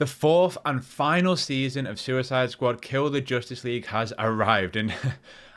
The fourth and final season of Suicide Squad Kill the Justice League has arrived, and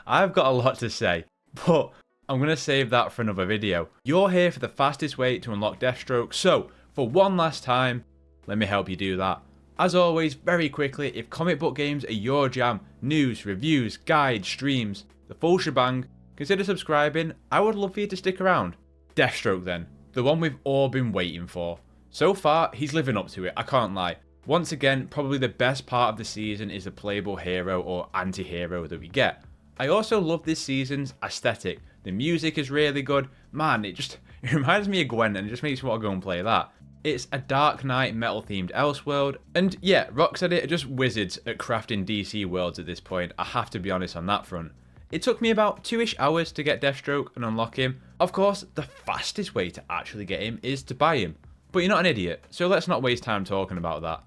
I've got a lot to say, but I'm going to save that for another video. You're here for the fastest way to unlock Deathstroke, so for one last time, let me help you do that. As always, very quickly, if comic book games are your jam, news, reviews, guides, streams, the full shebang, consider subscribing. I would love for you to stick around. Deathstroke then, the one we've all been waiting for. So far, he's living up to it, I can't lie. Once again, probably the best part of the season is the playable hero or anti-hero that we get. I also love this season's aesthetic. The music is really good. Man, it reminds me of Gwen and it just makes me want to go and play that. It's a Dark Knight metal themed Elseworld. And yeah, Rocksteady are just wizards at crafting DC worlds at this point. I have to be honest on that front. It took me about 2-ish hours to get Deathstroke and unlock him. Of course, the fastest way to actually get him is to buy him. But you're not an idiot, so let's not waste time talking about that.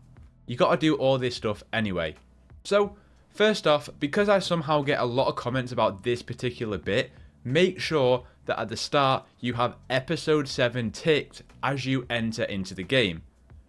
You gotta do all this stuff anyway. So, first off, because I somehow get a lot of comments about this particular bit, make sure that at the start you have episode 7 ticked as you enter into the game.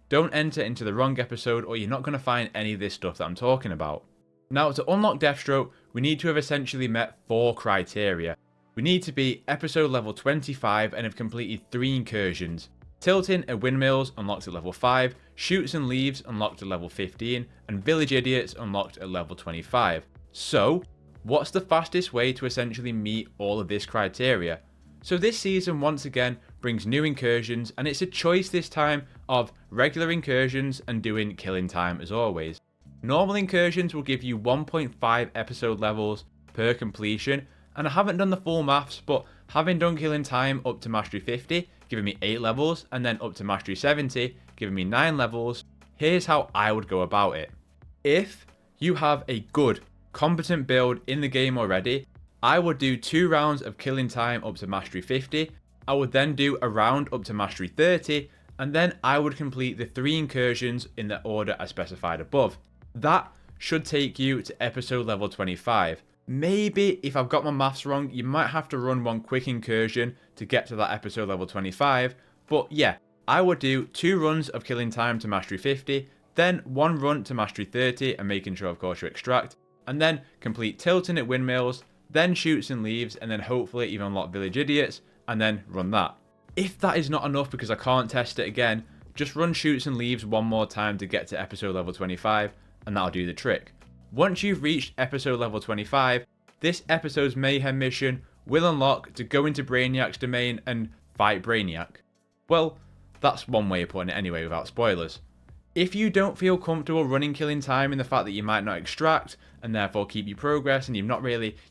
Don't enter into the wrong episode or you're not going to find any of this stuff that I'm talking about. Now, to unlock Deathstroke, we need to have essentially met 4 criteria. We need to be episode level 25 and have completed 3 incursions. Tilting at windmills unlocked at level 5, shoots and leaves unlocked at level 15, and village idiots unlocked at level 25. So, what's the fastest way to essentially meet all of this criteria? So this season once again brings new incursions, and it's a choice this time of regular incursions and doing killing time as always. Normal incursions will give you 1.5 episode levels per completion, and I haven't done the full maths, but having done killing time up to mastery 50, giving me 8 levels, and then up to mastery 70, giving me 9 levels, here's how I would go about it. If you have a good, competent build in the game already, I would do 2 rounds of killing time up to mastery 50, I would then do a round up to mastery 30, and then I would complete the 3 incursions in the order I specified above. That should take you to episode level 25. Maybe if I've got my maths wrong, you might have to run one quick incursion to get to that episode level 25. But yeah, I would do 2 runs of killing time to mastery 50, then 1 run to mastery 30 and making sure of course you extract, and then complete tilting at windmills, then shoots and leaves, and then hopefully even unlock village idiots, and then run that. If that is not enough because I can't test it again, just run shoots and leaves one more time to get to episode level 25, and that'll do the trick. Once you've reached episode level 25, this episode's mayhem mission will unlock to go into Brainiac's domain and fight Brainiac. Well, that's one way of putting it anyway without spoilers. If you don't feel comfortable running killing time in the fact that you might not extract and therefore keep your progress and you're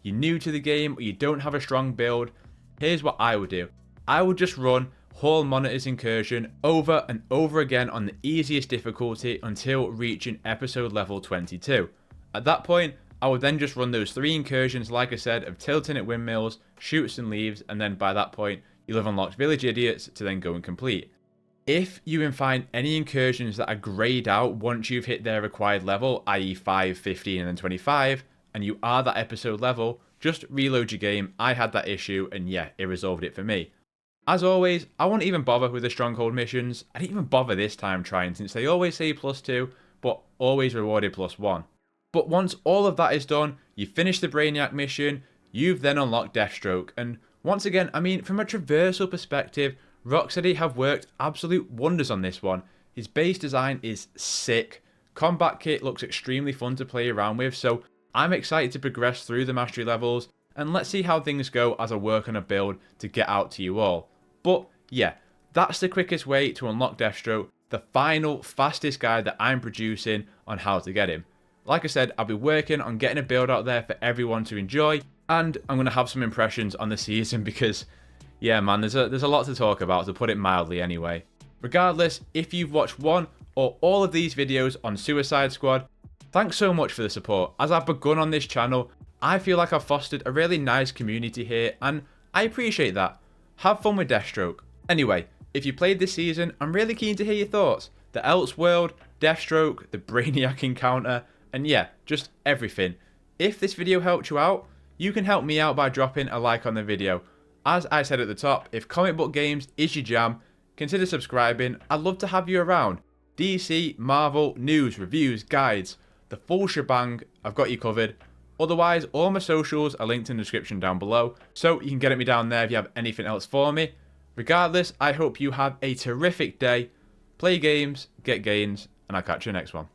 new to the game or you don't have a strong build, here's what I would do. I would just run Hall Monitor's incursion over and over again on the easiest difficulty until reaching episode level 22. At that point, I would then just run those 3 incursions, like I said, of tilting at windmills, shoots and leaves, and then by that point, you'll have unlocked village idiots to then go and complete. If you find any incursions that are greyed out once you've hit their required level, i.e. 5, 15, and then 25, and you are that episode level, just reload your game. I had that issue, and yeah, it resolved it for me. As always, I won't even bother with the stronghold missions. I didn't even bother this time trying, since they always say +2, but always rewarded +1. But once all of that is done, you finish the Brainiac mission, you've then unlocked Deathstroke, and once again, I mean, from a traversal perspective, Rocksteady have worked absolute wonders on this one. His base design is sick, combat kit looks extremely fun to play around with, so I'm excited to progress through the mastery levels, and let's see how things go as I work on a build to get out to you all. But yeah, that's the quickest way to unlock Deathstroke, the final, fastest guide that I'm producing on how to get him. Like I said, I'll be working on getting a build out there for everyone to enjoy, and I'm going to have some impressions on the season because, yeah man, there's a lot to talk about, to put it mildly anyway. Regardless, if you've watched one or all of these videos on Suicide Squad, thanks so much for the support. As I've begun on this channel, I feel like I've fostered a really nice community here, and I appreciate that. Have fun with Deathstroke. Anyway, if you played this season, I'm really keen to hear your thoughts. The Elseworld, Deathstroke, the Brainiac encounter, and yeah, just everything. If this video helped you out, you can help me out by dropping a like on the video. As I said at the top, if comic book games is your jam, consider subscribing. I'd love to have you around. DC, Marvel, news, reviews, guides, the full shebang. I've got you covered. Otherwise, all my socials are linked in the description down below, so you can get at me down there if you have anything else for me. Regardless, I hope you have a terrific day. Play games, get gains, and I'll catch you next one.